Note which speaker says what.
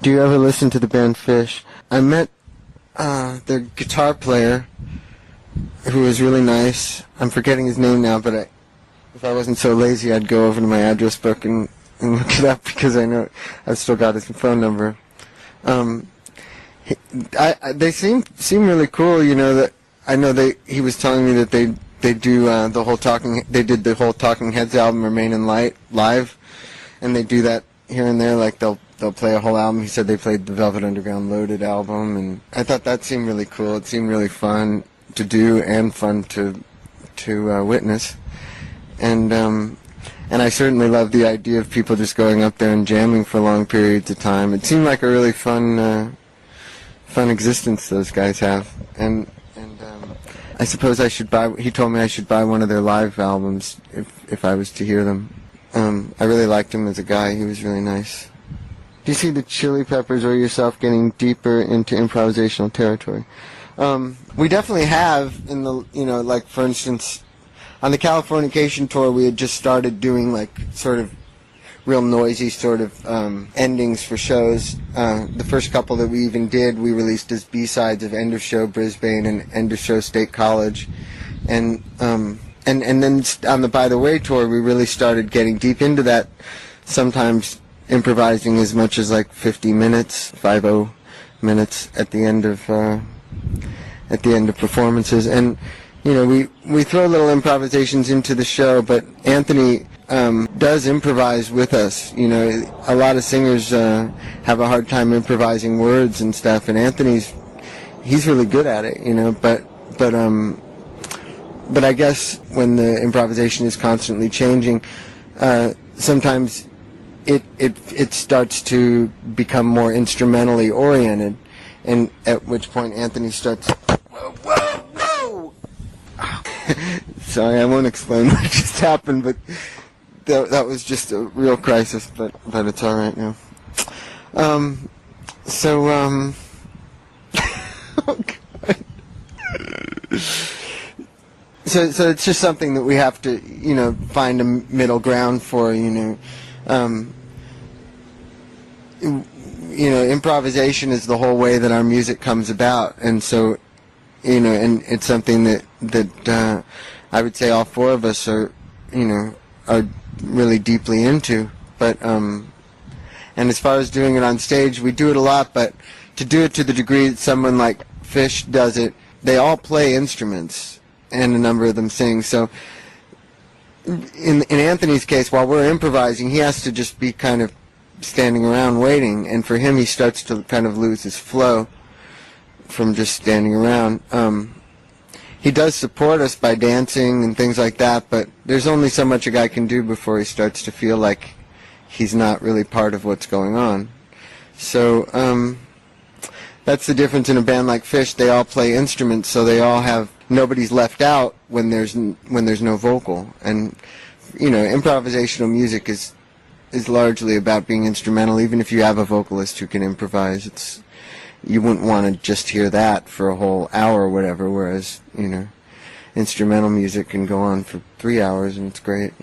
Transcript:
Speaker 1: Do you ever listen to the band Phish? I met their guitar player, who was really nice. I'm forgetting his name now, but if I wasn't so lazy, I'd go over to my address book and look it up, because I know I've still got his phone number. They seem really cool. You know, that I know he was telling me that they do the whole Talking. They did the whole Talking Heads album, Remain in Light, live, and they do that here and there. Like they'll play a whole album. He said they played the Velvet Underground Loaded album, and I thought that seemed really cool. It seemed really fun to do and fun to witness, and I certainly love the idea of people just going up there and jamming for long periods of time. It seemed like a really fun existence those guys have, and I suppose I should buy. He told me I should buy one of their live albums if I was to hear them. I really liked him as a guy. He was really nice. Do you see the Chili Peppers or yourself getting deeper into improvisational territory? We definitely have in the, like for instance, on the Californication tour, we had just started doing like sort of real noisy sort of endings for shows. The first couple that we even did, we released as B-sides of End of Show Brisbane and End of Show State College, and then on the By the Way tour, we really started getting deep into that. Sometimes improvising as much as like 50 minutes at the end of performances, and we throw little improvisations into the show, but Anthony does improvise with us. A lot of singers have a hard time improvising words and stuff, and he's really good at it, but I guess when the improvisation is constantly changing, sometimes it starts to become more instrumentally oriented, and at which point Anthony starts, whoa! Sorry, I won't explain what just happened, but that was just a real crisis, but it's all right now. Oh God. So it's just something that we have to, find a middle ground for, improvisation is the whole way that our music comes about, and so, and it's something that I would say all four of us are really deeply into. But and as far as doing it on stage, we do it a lot, but to do it to the degree that someone like Phish does it, they all play instruments, and a number of them sing. So in Anthony's case, while we're improvising, he has to just be kind of standing around waiting, and for him he starts to kind of lose his flow from just standing around. He does support us by dancing and things like that, but there's only so much a guy can do before he starts to feel like he's not really part of what's going on. So that's the difference in a band like Phish. They all play instruments, so they all have, nobody's left out when there's no vocal. And improvisational music is largely about being instrumental. Even if you have a vocalist who can improvise, you wouldn't want to just hear that for a whole hour or whatever, whereas instrumental music can go on for 3 hours and it's great.